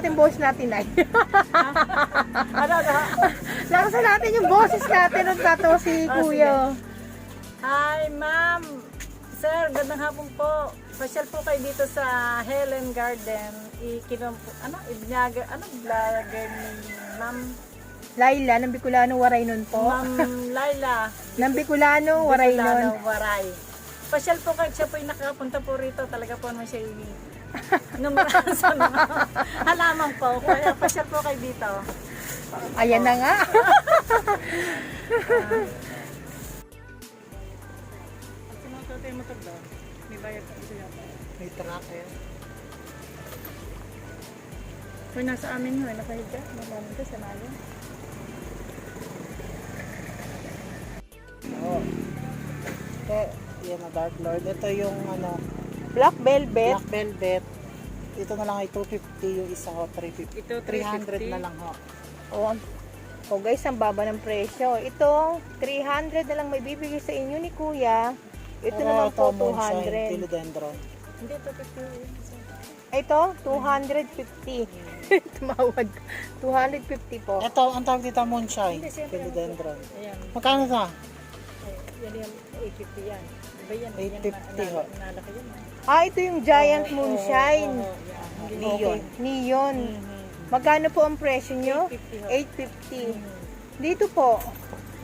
natin boses natin ay. Ano? Lakasan natin yung boses natin nung tatawa si Kuya. Hi, ma'am. Sir, gandang hapon po. Pasyal po kayo dito sa Helen Garden. Vlogger ni Ma'am Laila, ng Bicolano, Waray nun po. Ma'am Laila. Ng Bicolano, Waray nun. Waray. Pasyal po kayo, siya po yung nakapunta po rito. Talaga po naman siya yung numerahan sa mga halaman po. Kaya pasyal po kayo dito. Ayan na nga. May truck eh. Kung nasa amin yun, nakahiga. Malamang ko sa namin. Oo. Yan na Dark Lord. Ito yung ano, Black Velvet. Black Velvet. Ito na lang ay 250 yung isa ho, 350. Ito 300 na lang ho. Oh guys, ang baba ng presyo. Ito, 300 na lang may bibigay sa inyo ni Kuya. Ito naman po, 200. Philodendron. Hindi, 250. Ito, 250. Tumawad. 250 po. Ito, ang tawag dito moonshine. Hindi, siyempre. Philodendron. Ayan. Magkano na? Yan yung 850 yan. Diba yan? 850 ho. Nalaki yan. Ito yung Giant Moonshine. Neon. Neon. Magkano po ang presyo nyo? 850. 850. Dito po.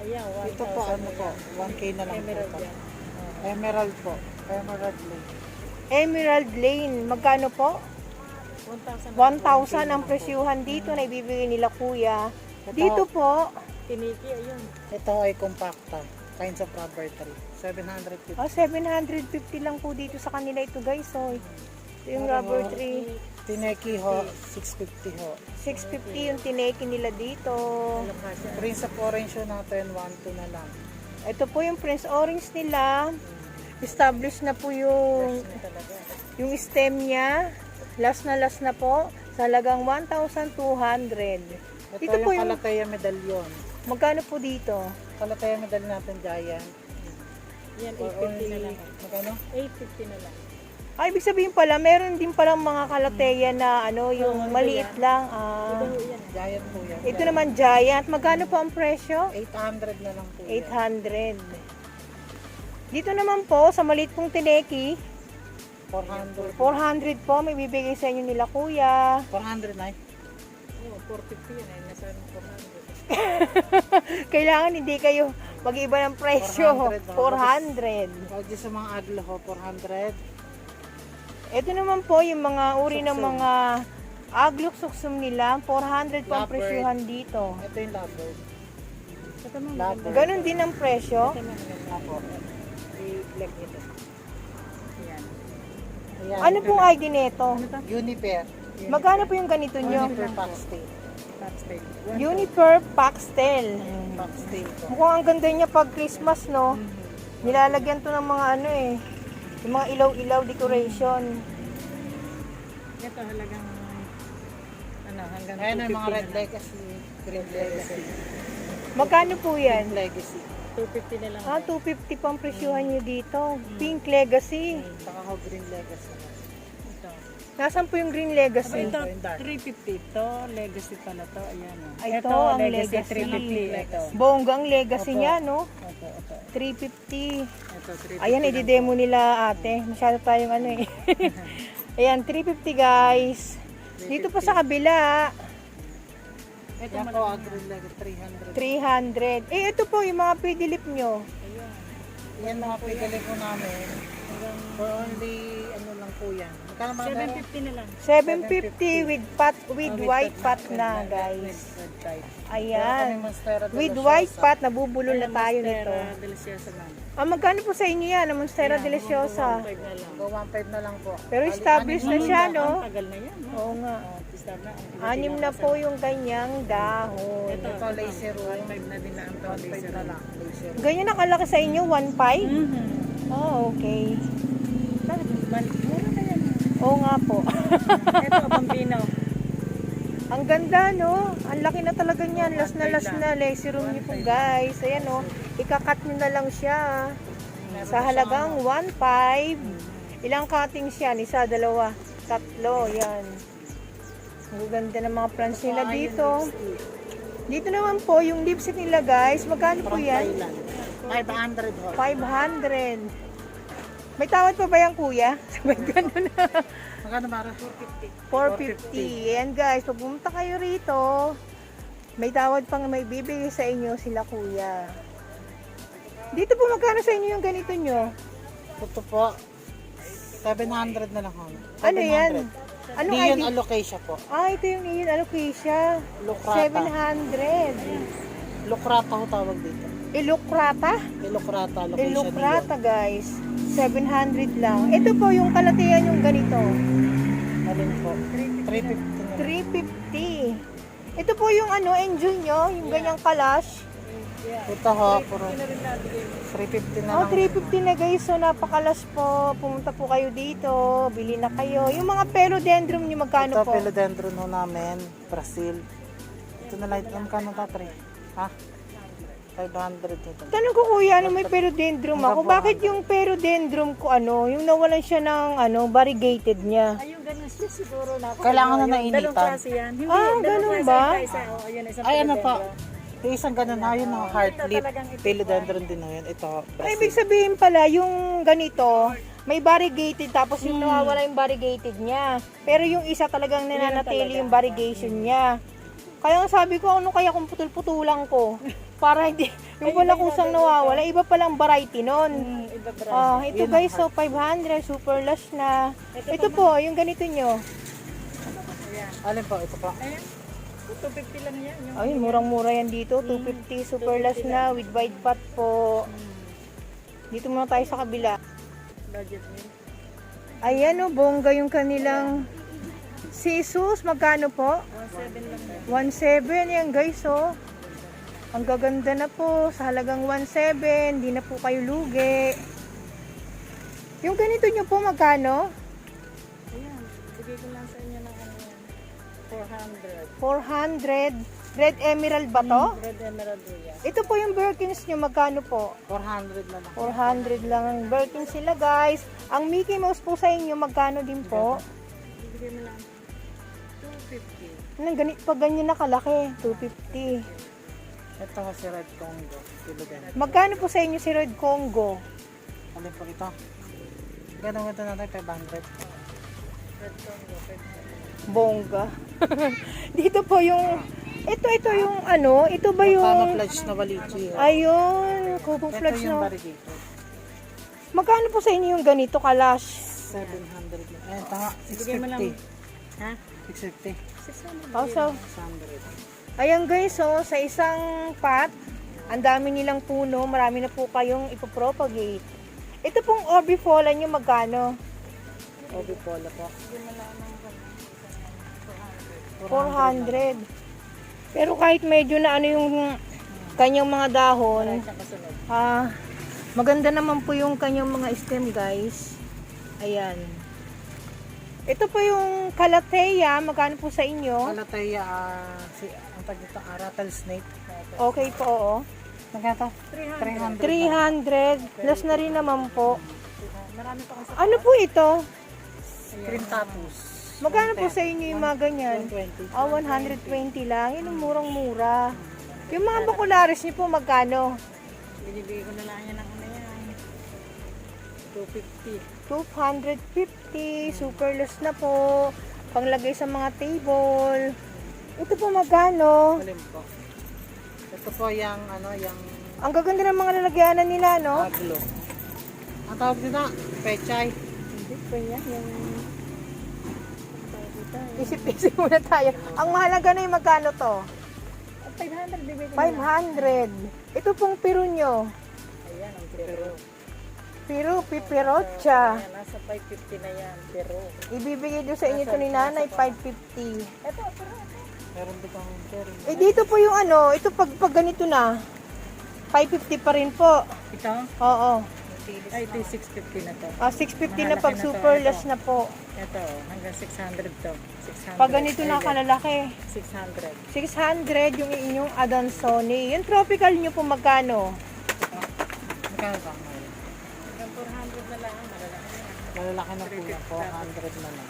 Ayan, 1,000. Ito po, ano po, 1K na lang Emerald po. yan. Emerald po. Emerald Lake. Emerald Lane. Magkano po? 1,000 ang presyuhan dito na ibibigay nila Kuya. Dito po, Tiniki, ayun. Ito ay compacta. Kinds of rubber tree. 750. 750 lang po dito sa kanila ito guys. So, ito yung rubber tree. Tineki ho, 650 ho. 650 yung tineki nila dito. Prince of Orange ho natin, 1-2 na lang. Ito po yung Prince Orange nila. Established na po yung stem niya. Last na po. Sa halagang 1,200. Ito Dito yung po yung, Calathea medallion. magkano po dito? Calathea medallion natin, giant. Yan, For 850 na only, lang. magkano? 850 na lang. Ay, ibig sabihin pala, meron din palang mga kalateya na ano, yung maliit lang. Iba ho yan. Giant po yan. Ito naman giant. Magkano po ang presyo? 800 na lang po yan. 800. Dito naman po, sa maliit pong tineki, 400. 400 po, may bibigay sa inyo nila Kuya. 400 na Oh, 450 yan. Ay, nasa 400. Kailangan hindi kayo mag-iba ng presyo. 400. 400. Pag sa mga aglo ho, 400. Ito naman po yung mga uri ng Suksum. mga aglok suksum nila. 400 po ang Lovebird. presyohan dito. Ito yung lovebird. Ito mo, Lovebird. Ganon din ang presyo. ito mo maganda. Apo. I-vlog ito. Yan. Ayan. Ano pong ID nito? Juniper. Magkano po yung ganito nyo? Juniper Paxtail. Pastel. Juniper Paxtel. Paxtail po. Mukhang ang ganda niya pag Christmas, no? Nilalagyan to ng mga ano eh. Yung mga ilaw-ilaw decoration. Ito halagang hanggang Ayan yung mga 250 red na lang. legacy. Green legacy. Magkano po yan? Green legacy. 250 na lang. 250 pang presyuhan nyo dito. Pink Legacy. Saka ho green legacy. Ito. Nasaan po yung Green Legacy? Ito, yung dark. 350. Ito, legacy pala to. Ayan. Ay, ito ang legacy. 350. Ito. Bonggang legacy niya, no? Ito, ito. 350. Ito, 350. Ayan, i-demo nila ate. Masyado tayong ano eh. Ayan, 350 guys. Dito pa sa kabila, Ito, Yan po, green legacy 300. 300. Ito po yung mga pidilip nyo. Yan mga pigali po namin. For only, ano lang po yan. Magkano mga 750 na lang. 750 with pot, with white pot na guys. red type. Ayan. Monstera de With la white Rosa. pot, nabubulol na tayo nito. Deliciosa ma'am. Magkano po sa inyo yan? Ang Monstera Deliciosa. 5 na lang. Go 1.5 na lang po. Pero established na siya, no? Ang tagal na yan. No? Oo nga. Start na. 6 na po yung kanyang dahon. Ito, laser room. 5 na din na ang 1.5 na lang. Laser room. Ganyan nakalaki sa inyo? 1.5? Oh, okay. Mura na yan. Oo nga po. Ito, bambino. Ang ganda, no? Ang laki na talaga niyan. Last na laser room niyo po, guys. Ayan, no? Ikakat nyo na lang siya. Sa halagang 1.5. Ilang cuttings yan? Isa, dalawa, tatlo. Yan. Ang ganda ng mga plants nila dito. Dito naman po, yung lipstick nila guys, magkano po From yan? Thailand. 500 ho. 500. May tawad pa ba yan kuya? Sabay ganun na. Magkano Mara? 450. Ayan guys, pag pumunta kayo rito, may tawad pang may bibigay sa inyo sila kuya. Dito po magkano sa inyo yung ganito nyo? Ito po. 700 na lang ho. Ano yan? Anong Neon ID? alocasia po. Ah, ito yung Neon Alocasia. Lucrata. 700. Lucrata ho tawag dito. Ilukrata? Lucrata alocasia Ilukrata guys. 700 lang. Ito po yung kalatian yung ganito. neon. Alin po? 350 na. 350. Ito po yung ano, enjoy nyo, yung ganyang kalash. Ito ho, puro 350 na Oh, lang. 350 na guys. So, napakalas po. Pumunta po kayo dito. Bili na kayo. Yung mga philodendron nyo, magkano Ito, po? philodendron ho namin. Brazil. Ito na lang. Magkano ta, pre? Ha? 500 ito. Tanong ko kuya, ano may philodendron ako? Bakit yung philodendron ko, ano, yung nawalan siya ng, ano, variegated niya? Ay, yung ganun siya siguro na. Kailangan na Yung nainitan. dalawang klase yan. Hindi, Ah, dalawang ganun klase ba? yung isa. Oh, yun, isang Ay, ano pa? philodendron. Yung isang ganun ha, yun ho, heart Ito lip. talagang ito. Philodendron din ho yun. Ito, Ay, ibig Brazil. sabihin pala, yung ganito, may variegated tapos yung nawawala yung variegated niya. Pero yung isa talagang nananatili yung variegation niya. Kaya nga sabi ko, ano kaya kung putol-putulang ko? Para hindi, yung pala kusang nawawala, iba palang variety nun. Iba bra. Ah, ito guys, so 500, super lush na. Ito po, yung ganito nyo. Alin po, ito po. Ayan. 250 lang yan. Yung Ay, murang-mura yan dito, 250, super lush na, with wide pot po. Dito muna tayo sa kabila. budget meal. Ayan o, bongga yung kanilang sisus. Magkano po? 1.7 lang yan. 1.7 yan guys oh. Ang gaganda na po sa halagang 1.7. Hindi na po kayo lugi. Yung ganito nyo po magkano? Ayan. Bigay ko lang sa inyo ng ano yan. 400. Red emerald ba to? 400. Red Emerald Royal. Ito po yung Birkins nyo. Magkano po? 400 na lang. 400 lang ang Birkins sila guys. Ang Mickey Mouse po sa inyo magkano din po? Bigay mo lang 250. Nang ganit pag ganyan nakalaki, 250. Ito ho si Red Congo. Philodendron. Magkano po sa inyo si Red Congo? Alin po ito? Ganun ito natin, 500. Red Congo. Bongga. Dito po yung ito yung ano, ito ba yung Camouflage na walichi. ayun, Ito camouflage yung no. variegated. Magkano po sa inyo yung ganito kalash? 700 lang. Ayan, ito ha, Bigay mo lang. 650. Ha? 650. 600. Also, 600. ayan guys, so sa isang pot, ang dami nilang puno, marami na po kayong ipopropagate. Ito pong orbifola nyo magkano? Obi Pola po. 400. Pero kahit medyo na ano yung kanyang mga dahon, Saan kasunod? maganda naman po yung kanyang mga stem guys. Ayan. Ito po yung Calathea, magkano po sa inyo? Kalataya, ang tag dito, rattlesnake. Okay po, oo. Magkano? 300. 300. Last na rin naman po. Marami pa kasi. Ano po ito? Cream tattoos. Magkano po sa inyo yung mga ganyan? 120. 120 lang. Yun ang murang-mura. Yung mga bakularis niyo po, magkano? Binibigay ko na lang yan ng ano yan. 250. 250. Super loose na po. Panglagay sa mga table. Ito po magkano? Alin po? Ito po yung, ano, yung Ang gaganda ng mga lalagyanan nila, no? aglo. Ang tawag dito, pechay. Hindi po yan. Yung... Isip-isip muna tayo. Ang mahalaga na yung magkano to? 500 bibigay ko na lang. 500. Ito pong piro nyo. Ayan ang pero. Piro, pipirocha. Ayan, nasa 550 na yan. Pero. Ibibigay doon sa inyo ito ni nanay, 550. Ito, pero. Meron dito ang cherry. Eh dito po yung ano, ito pag ganito na, 550 pa rin po. Ito? Oo. Ay, ito yung 650 na to. 650 na pag super less na po. Ito, hanggang 600 to. 600. Pag ganito na Ay, kalalaki. 600. 600 yung inyong Adansoni. Yung tropical nyo po magkano? Magkano ba? Hanggang 400 na lang. Malalaki na yan. Malalaki na po yan. 400 na lang.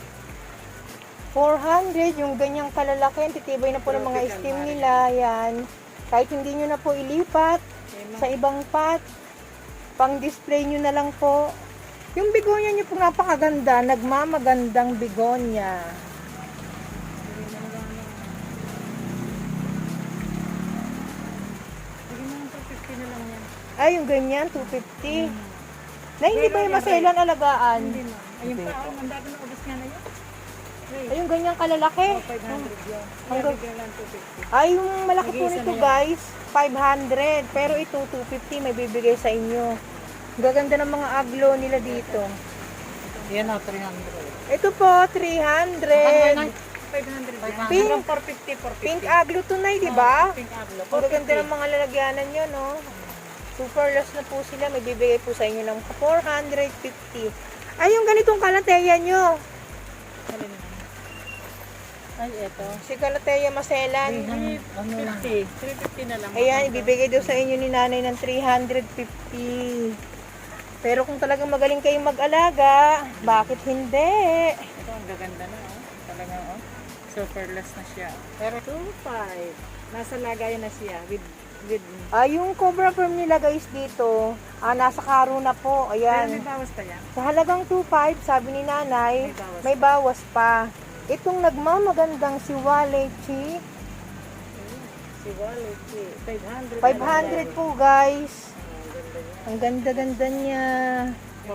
400, yung ganyang kalalaki, ang titibay na po ng mga steam nila, yan. Kahit hindi nyo na po ilipat sa ibang pot, pang display nyo na lang po. Yung bigonya nyo po napakaganda, nagmamagandang bigonya. Sige naman, 250 na lang yan. Ay, yung ganyan, 250. Na hindi ba yung maselan alagaan? Hindi na. Ayun pa, ang dami na ubos nga na yun. Ay, yung ganyang kalalaki. 500 yun. Hanggang- Bigyan lang 250. Ay, yung malaki po Nag-iisa nito na yan. guys, 500. Pero ito, 250 may bibigay sa inyo. Gaganda ng mga aglo nila dito. Yan o, 300. Ito po, 300. 500 yan. Pink. Hanggang 450, 450. Pink aglo tunay, di ba? Pink aglo. Ang gaganda ng mga lalagyanan nyo, no? Super loss na po sila. May bibigay po sa inyo ng 450. Ay, yung ganitong kalateya nyo. Alin na? Ay, eto. Si kalateya maselan. 350. 350 na lang. Ayan, ibibigay daw sa inyo ni nanay ng 350. Pero kung talagang magaling kayong mag-alaga, bakit hindi? Ito, ang gaganda na, oh. Talagang, oh. Super less na siya. Pero 2.5. Nasa lagayan na siya with Yung Cobra Firm nila guys dito, nasa karo na po. Pero may Ayan. bawas pa yan. Sa halagang 2.5, sabi ni nanay, may bawas pa. Itong nagmamagandang si Walechi, Si Wallet, 500. 500 po guys. Ang ganda-ganda niya.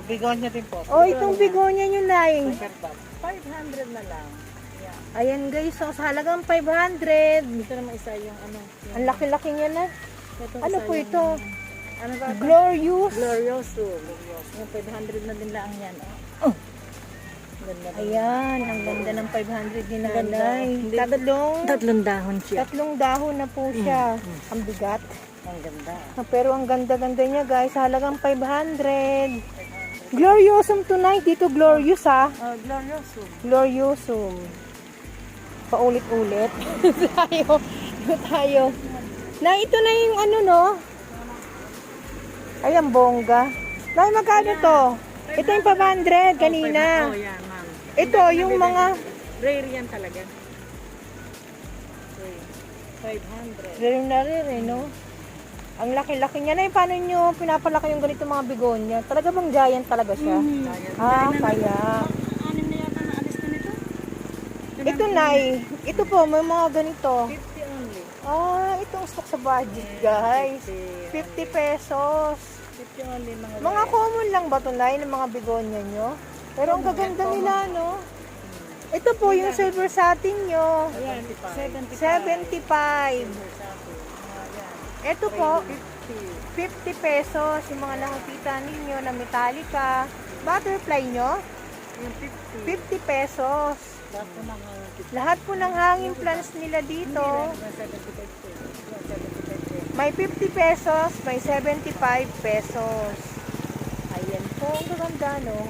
Bigonya din po. Oh, itong bigonya nyo, Nay. 500 na lang. Yeah. Ayan guys, so sa halagang 500. Ito naman isa yung ano. Ang laki-laki niya na. Itong Ano isa po yung- ito? Ano ba? Glorious. Glorioso. Yung 500 na din lang yan. Oh. Ganda na. Ayan, ang ganda ng 500 ni Ganda. nanay. Hindi- Tatlong Tatlong dahon siya. Tatlong dahon na po siya. Ang bigat. Ang ganda. Pero ang ganda-ganda niya guys. Halagang 500. Gloriosum tonight. Dito glorious ha. Oh, glorioso. Gloriosum. Paulit-ulit. tayo. Na ito na yung ano no. Ay, ang bongga. Nay, magkano to? Ito yung 500 kanina. Oh, yan, ma'am. Ito yung mga Rare yan talaga. Okay. 500. rare na rare eh, no? Ang laki-laki niya. Nay, paano nyo pinapalaki yung ganito mga bigonya? Talaga bang giant talaga siya? Kaya. Anim na yata na alis na nito. Ito, Nay. Ito po, may mga ganito. 50 only. Itong stock sa budget, guys. 50 pesos. 50 only mga Mga common lang ba ito, Nay, ng mga bigonya nyo? Pero ang gaganda nila, no? Ito po, yung silver satin nyo. Ayan, 75. Ito po, 50. 50 pesos. Yung mga nakikita ninyo na Metallica. Butterfly nyo, Yung 50. 50 pesos. Tapos po mga Lahat po ng hanging plants nila dito. 75. May 50 pesos, may 75 pesos. Ayan po, ang gaganda, no?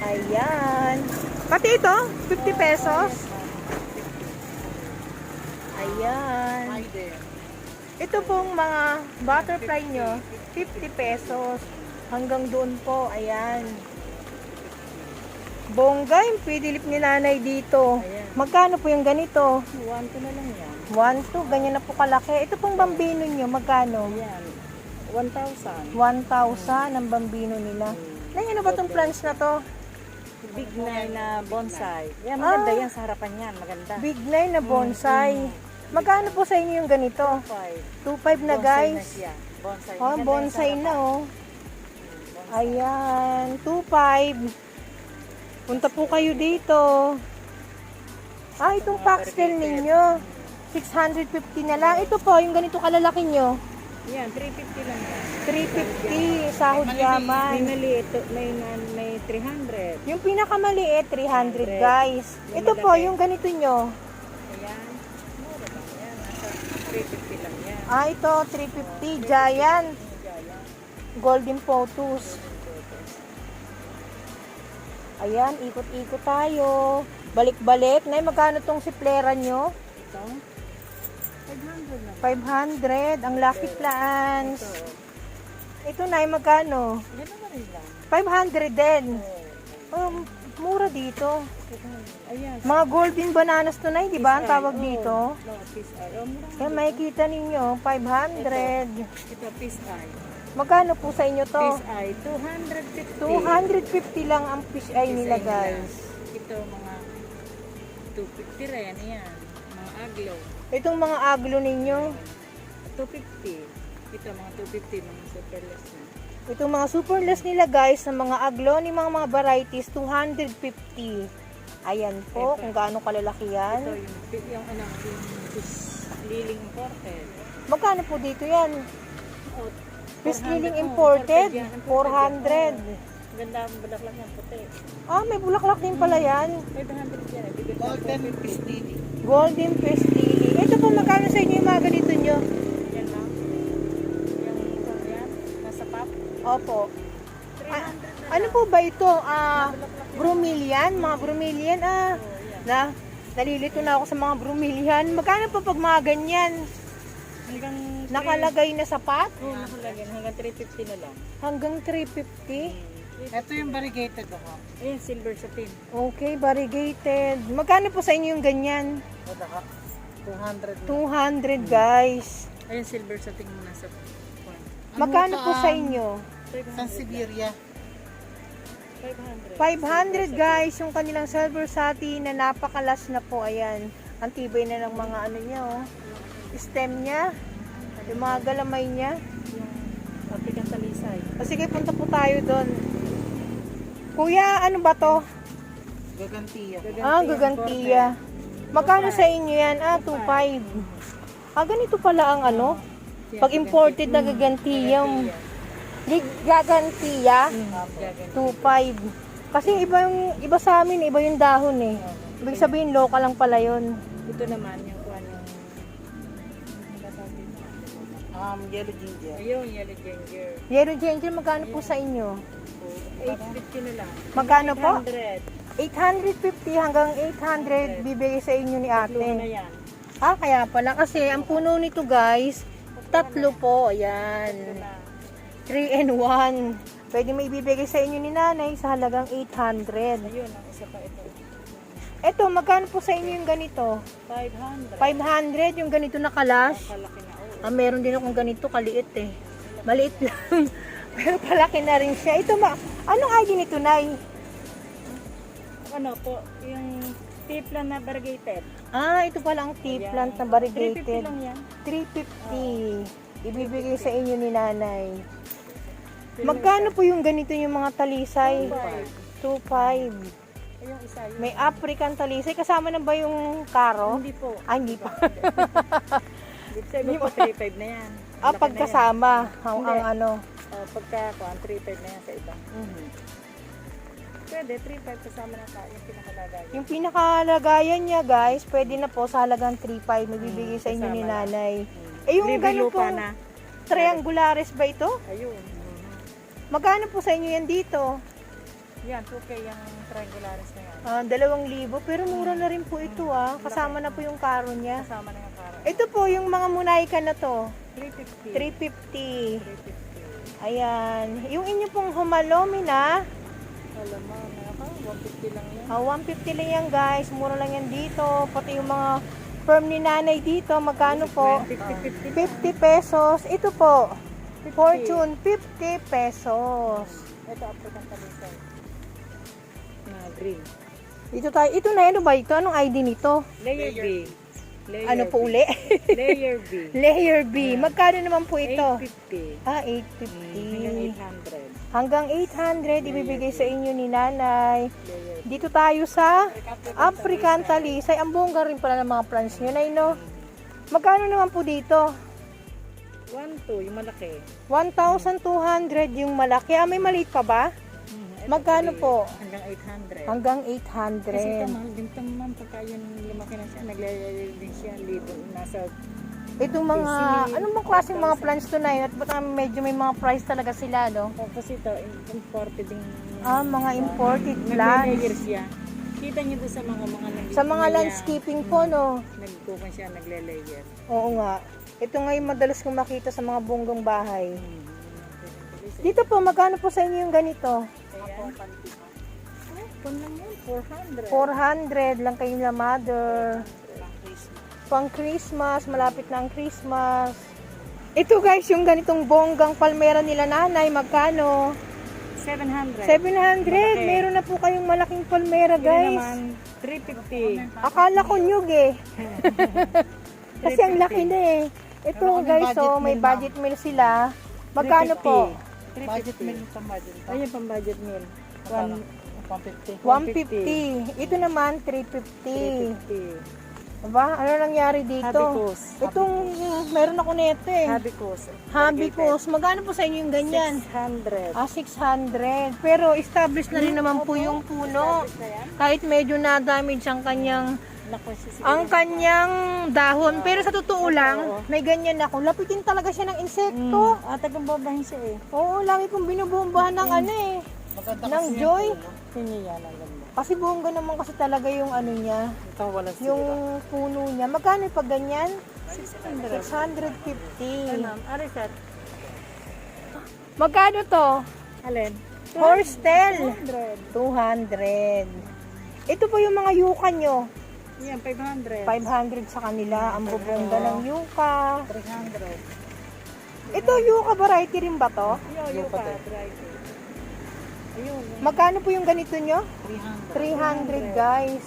Ayan. Pati ito, 50 pesos. Ayan. Ito pong mga butterfly nyo, 50 pesos. Hanggang doon po, ayan. Bongga yung pidilip ni nanay dito. Ayan. Magkano po yung ganito? 1 to na lang yan. 1, 2, ganyan na po kalaki. Ito pong bambino nyo, magkano? Ayan. 1,000. 1,000 ang bambino nila. Nay, ano ba tong plants na to? Big nine na bonsai. Yan, maganda yan sa harapan yan. Maganda. Big nine na bonsai. Magkano po sa inyo yung ganito? 5. 2,500 na guys. Bonsai. Oh, bonsai na oh. Ayan, 2,500. Punta po kayo dito. Itong pastel ninyo. 650 na lang. Ito po, yung ganito kalalaki nyo. Yan, 350 lang yan. 350, sahod May yaman. maliit, may 300. Yung pinakamaliit, 300 guys. Ito po, yung ganito nyo. Ayan. Mura lang yan. Nasa 350 lang yan. Ito, 350, giant. Golden photos. Ayan, ikot-ikot tayo. Balik-balik. Nay, magkano tong siplera nyo? Ito, 500 lang. 500. Ang lucky plants. Ito, Nay, magkano? Ganun na rin lang. 500 din. Mura dito. Ayan. Mga golden bananas tunay, di ba? Ang tawag dito. No, fish eye. Oh, mura. Kaya makikita ninyo, 500. Ito, fish eye. Magkano po sa inyo to? Fish eye, 250. 250 lang ang fish eye nila, guys. Ito, mga 250 rin. Ayan. Mga aglo. Itong mga aglo ninyo, 250. Ito, mga 250. Mga superless na. itong mga superless nila, guys, sa mga aglo ni mga varieties, 250. Ayan po, kung gaano kalalaki Ito, yan. yung fish liling imported. Magkano po dito yan? Oh, Fish 400, liling oh, imported, yan. 400. Ganda ang bulaklak ng puti. Ah, may bulaklak din pala yan. 500 yan. Bibig ko Golden fish lily. Golden fish lily. Ito po, magkano sa inyo yung mga ganito nyo? yan lang. Yung ito yan. Nasa pop. Opo. 300 na. Ano po ba ito? Bromelian? Mga bromelian? Nalilito na ako sa mga bromelian. Magkano po pag mga ganyan? Hanggang Nakalagay na sa pot? Oo, nakalagay. Hanggang 350 na lang. Hanggang 350? Ito yung variegated ako. Ayun, silver satin. Okay, variegated. Magkano po sa inyo yung ganyan? Ito ka. 200 na. 200 guys. Ayun, silver satin mo nasa point. Magkano po sa inyo? San Siberia. 500. 500 guys, yung kanilang silver satin na napakalas na po. Ayan, ang tibay na ng mga ano niya, oh. Stem niya, yung mga galamay niya. Yung African talisay. O sige, punta po tayo doon. Kuya, ano ba to? Gagantiya. Gagantiya. Magkano sa inyo yan? 2.5. Ganito pala ang ano? Pag imported na gagantiya. Gagantiya, 2.5. Kasi iba sa amin, iba yung dahon eh. Ibig sabihin, local lang pala yun. Ito naman, yung kuhan yung... Yellow ginger. Ayun, yellow ginger. Yellow ginger, magkano po sa inyo? 850 na lang. Magkano po? 800. 850 hanggang 800 bibigay sa inyo ni Tatlo na ate. yan. Kaya pala kasi ang puno nito guys, 3 po. Ayan. 3 and 1. Pwede may ibibigay sa inyo ni nanay sa halagang 800. Ayun, ang isa pa ito. Eto, magkano po sa inyo yung ganito? 500. 500 yung ganito na kalash. Kalaki na. Meron din akong ganito, kaliit eh. Maliit lang. Pero palaki na rin siya. Ito anong ID nito, Nay? Ano po, yung tiplan na variegated. Ito pala ang tea Ayan. plant na 350 variegated. lang yan. 350. Ibibigay sa inyo ni nanay. Magkano po yung ganito yung mga talisay? 2.5. Ay, yung isa yun. May African talisay. Kasama na ba yung karo? Hindi po. Hindi pa. Sa iba po, 3.5 na yan. Malaki na Pagkasama. Ang Hindi. ano. yan. Pagka, 3.5 na yan sa iba. Pwede, 3.5 kasama na ka, yung pinakalagay. Yung pinakalagayan niya guys, pwede na po sa halagang 3.5. Mabibigay sa inyo ni kasama na. nanay. Yung Libre ganun lupa pong na. triangulares ba ito? Ayun. Magkano po sa inyo yan dito? Yan, 2K yung triangularis na yan. 2,000. Pero mura na rin po ito Kasama na po yung karo niya. Kasama na yung kara. Ito po yung mga munayka na to. 350. 350. Ayan. Yung inyo pong humalomi na. Alam mo, 150 lang yan. 150 lang yan guys. Mura lang yan dito. Pati yung mga firm ni nanay dito. Magkano po? 50 50 pesos. Ito po. Fortune, 50 pesos. Ito, African talisay. Na green. Ito tayo. Ito na ano ba ito? Anong ID nito? Layer B. Layer Ano po B. uli? Layer B. Layer B. Magkano naman po ito? 850. 850. Hanggang 800. Hanggang 800 ibibigay sa inyo ni nanay. Layer B. Dito tayo sa African talisay. Ang bongga rin pala ng mga plants nyo na no? Magkano naman po dito? 1,2 yung malaki. 1,200 yung malaki. May maliit pa ba? Ito, Magkano po? Hanggang 800. Hanggang Kasi ito, 800. mahal din ito man. Pagka yun lumaki na siya, naglalagay din siya. Libo, nasa Itong mga, anong bang klaseng mga plants to na yun? At ba't medyo may mga price talaga sila, no? tapos ito, imported din. Mga imported Naglayer plants. siya. Kita niyo doon sa mga Sa mga landscaping po, no? Nagkukan siya, nagle-layer. Oo nga. Ito ngayon madalas kong makita sa mga bunggong bahay. Dito po, magkano po sa inyo yung ganito? Kaya, Kung lang yun, 400. 400 lang kayo na mother. Pang Christmas, malapit na ang Christmas. Ito guys, yung ganitong bonggang palmera nila nanay, magkano? 700. 700. Malaki. Meron na po kayong malaking palmera Yun guys. naman, 350. Akala ko nyug eh. Kasi ang laki na eh. Ito Meron kaming guys, budget oh, may meal, budget meal sila. Magkano po? budget meal sa budget. Ayun pang budget meal. Magkano? 150. 150. Ito naman 350. 350. Diba? Ano nangyari dito? Habicus. Itong meron ako nito eh. Habicus. Habicus. Magkano po sa inyo yung ganyan? 600. 600. Pero established na rin naman po yung puno. Kahit medyo na-damage ang kanyang dahon. Pero sa totoo lang, may ganyan ako. Lapitin talaga siya ng insekto. Tagang babahin siya eh. Oo, lagi kong binubombahan ng ano eh. Maganda Ng kasi joy. yung puno. Hindi yan ang ganda. Kasi bongga naman kasi talaga yung ano niya. Ito wala sila. Yung puno niya. Magkano pag ganyan? 600. 650. Ano, Arisat? Magkano to? Alin? Horsetail. 200. 200. Ito po yung mga yuka nyo. Yan, 500. 500 sa kanila. Ang bubongga ng yuka. 300. Ito yuka variety rin ba to? Yung pa, ayun. Magkano po yung ganito nyo? 300. 300 guys.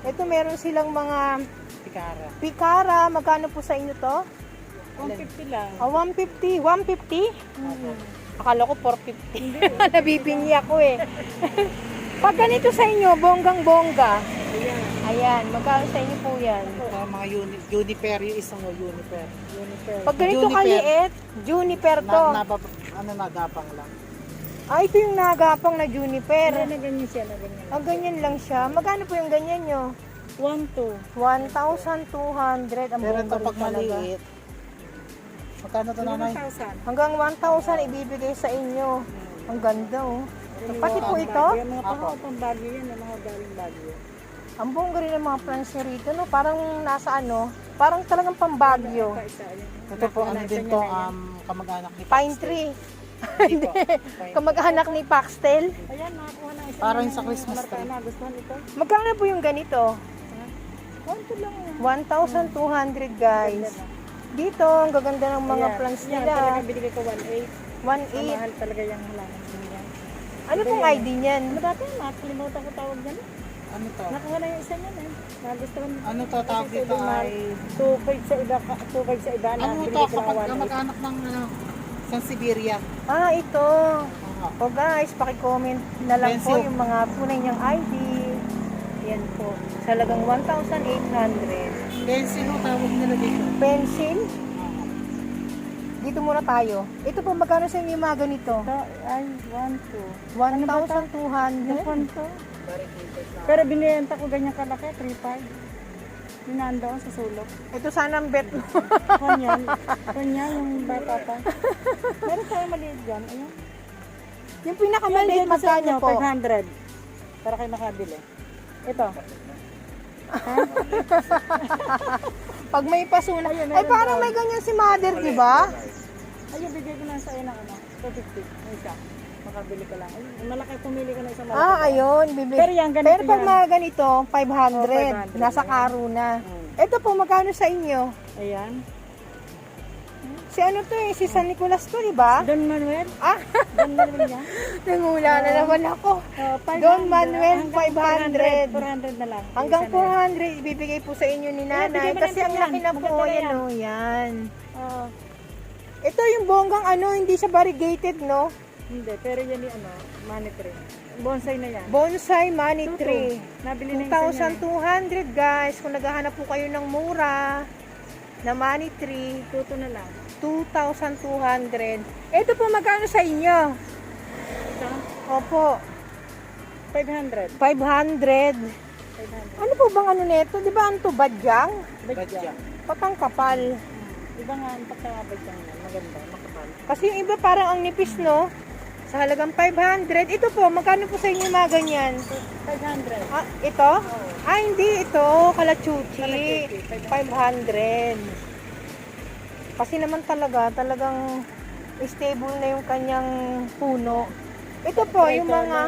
Ito meron silang mga Pikara. pikara. Magkano po sa inyo to? 150 lang. 150. 150? Akala ko 450. Nabibingi ako eh. Pag ganito sa inyo, bonggang-bongga. Ayan. Ayan, magkano sa inyo po yan? Mga juniper, yung isang juniper. Juniper. Pag ganito Juniper. kaliit, juniper to. Nagapang lang. Ah, ito yung nagapang na juniper. Pero na ganyan siya, na ganyan. Ah, ganyan lang siya. Magkano po yung ganyan nyo? 1,200. 1,200 ang Pero bongga ito rin pag talaga. maliit. Magkano to nanay? 1,000. Hanggang 1,000 ibibigay sa inyo. Ang ganda oh. Pati po ito, Yung mga pang bagyo yan, yung mga galing bagyo. ang bongga rin ng mga plants nyo rito, no? Parang nasa ano, parang talagang pambagyo. Isa, ayun. Ito po ano din to, kamag-anak ni Pine Pastor. tree. Hindi po. Kamag-anak ni Paxtel. Ayan, nakakuha na isa. Parang na sa ng Christmas Martana. tree. Gustuhan ito? Magkano po yung ganito? 1,200 lang yan. 1,200 guys. Dito, ang gaganda ng mga Ayan. plants Yan, nila. talaga binigay ko 1,800. 1,800. Mahal talaga yung halaman niya. Ano pong ID niyan? Ano dati, nakalimutan ko tawag dyan. Ano to? Nakuha na yung isa niyan eh. Nagustuhan mo. Ano to tawag Kasi dito sa iba, ay... 2,500 sa iba, 2,500 sa iba. Ano binigay to ko lang kapag 1,800. kamag-anak ng ano, sa Siberia? Ah, ito. Oo. O guys, paki-comment na lang po Pencil. yung mga tunay niyang ID. Yan po. Salagang 1,800. Pencil o tawag nila dito. Pencil. Dito muna tayo. Ito po, magkano sa inyo yung mga ganito? Ito ay 1,200. 1,200. Kwanto? Pero binenta ko ganyan kalaki, 3,500. Binandoon sa sulok. Ito sana ang bet mo. Kanyan. Kanyan yung bata pa. Meron tayong maliit dyan. Ayun. Yung pinakamaliit, magkano po? 500. Para kayo makabili. Ito. Pag may pasuna. Ayun, Ay, meron parang daw. may ganyan si mother, di ba? Ayun, bigay ko lang sa iyo ng ano. 250. May isa. Makabili ka lang. Ayun, malaki pumili ka na isang malaki. Ah, ayun. Bibig. Pero yan, ganito Pero pag yan. mga ganito, 500. Oh, 500. Nasa karo na. Mm. Ito po, magkano sa inyo? Ayan. Si ano to eh, si San Nicolas to, di ba? Don Manuel. Ah, Don Manuel yan. nangula na naman ako. 500. Don Manuel, Hanggang 500. 400 na lang. Hanggang Isa na 400 yan. ibibigay po sa inyo ni nanay. bigay mo Kasi lang ang po laki yan. na po. Maganda na Yan yan. o, yan. Oo. Ito yung bonggang ano, hindi siya variegated, no? Hindi, pero yan yung ano, money tree. Bonsai na yan. Bonsai money tree. Nabili na yung isa niya. 2,200 guys. Kung naghahanap po kayo ng mura na money tree, Tuto na lang. 2,200. Ito po, magkano sa inyo? Ito, Opo, 500. 500. 500. Ano po bang ano neto? Di ba ang to badyang? Badya. Patang kapal. Iba nga ang pagkakabadyang yan. Maganda, makapal. Kasi yung iba parang ang nipis, no? Sa halagang 500. Ito po, magkano po sa inyo yung mga ganyan? 500. Ah, ito? Oo. Ah, hindi. Ito, kalachuchi. Kalachuchi, 500. Kasi naman talagang stable na yung kanyang puno. Ito po, yung mga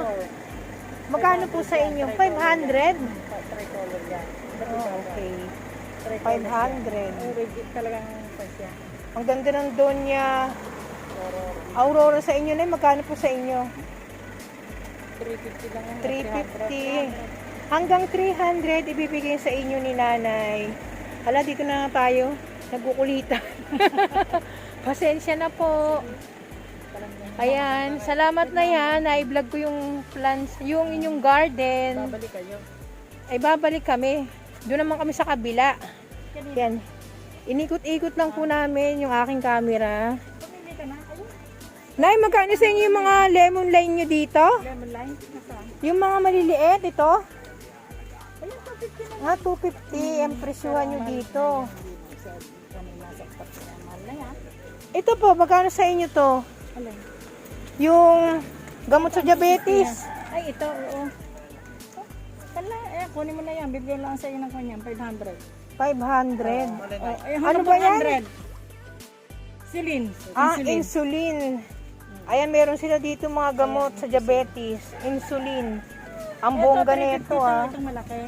Magkano po sa inyo? 500? Tricolor yan. Oh, okay. Tricolor 500. siya. Rigid talagang pasya. Ang ganda ng Donya Aurora sa inyo na. Magkano po sa inyo? 350 lang yan. 350. Hanggang 300 ibibigay sa inyo ni nanay. Hala, dito na tayo. Nagkukulitan. Pasensya na po. Ayan, salamat na yan. Na-vlog ko yung plants, yung inyong garden. Babalik kayo. Ay, babalik kami. Doon naman kami sa kabila. Yan. Inikot-ikot lang po namin yung aking camera. Pumili ka na. Ayun. Nay, magkano sa inyo yung mga lemon lime nyo dito? Lemon lime. Nasaan? Yung mga maliliit, ito? Ayun, 250 na. 250 ang presyuhan nyo dito. Kanina sa pagkakas. Mahal na yan. Ito po, magkano sa inyo to? Alin? Yung gamot sa diabetes. Ay, ito, oo. Wala, kunin mo na yan. Bibigyan lang sa iyo ng kanya, 500. 500. Ay, Ano ba yan? 100. Silin. Insulin. Ayan, meron sila dito mga gamot sa diabetes. Insulin. Ang bongga na ito, ah. Ito malaki.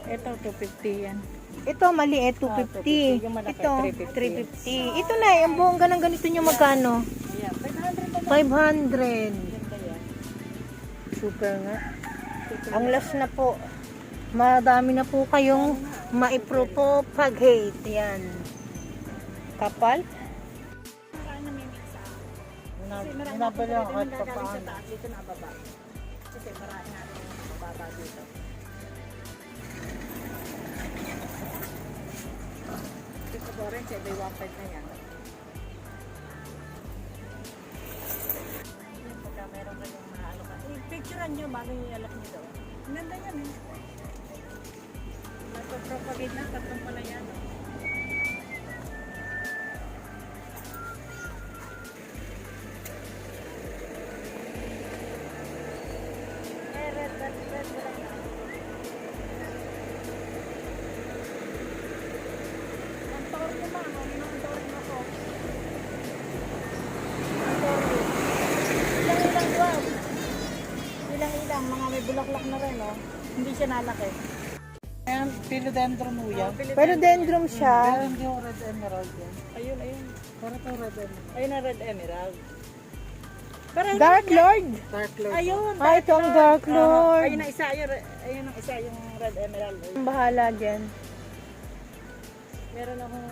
Ito 250 yan. Ito, maliit, 250. Yung malaki, Ito, 350. 350. Ito na, ang bongga ng ganito nyo magkano? Ayan, 500 na 500. ganda yan. Super nga. Ang last na po. Madami na po kayong maipropagate. Yan. Kapal. Marami namimix sa kasi marami Hinabali ako kahit sa papaano. taas, dito na baba. Kasi marami nga mababa dito. Dito po rin, siya 1.5 na yan. Yung pagka meron kayong maalo ka. I-picturean nyo bago ialak nyo daw. Ang ganda yan eh. Nagpapropagate na, tatlong pala yan. Red. Ang tawag mo ba? Ang tawag mo ko? Ilang dwarf. Ilang mga may bulaklak na rin, oh. Hindi siya nalaki. Ayan, philodendron mo yan. Pero dendron Pero siya. hindi yung red emerald yan. Ayun. Para ito red emerald. Ayun ang red emerald. Parang Dark Lord. Dark Lord. ayun. Ah, ito ang Dark Lord. Ayun ang isa, ayun ang isa yung red emerald. Bahala dyan. Meron akong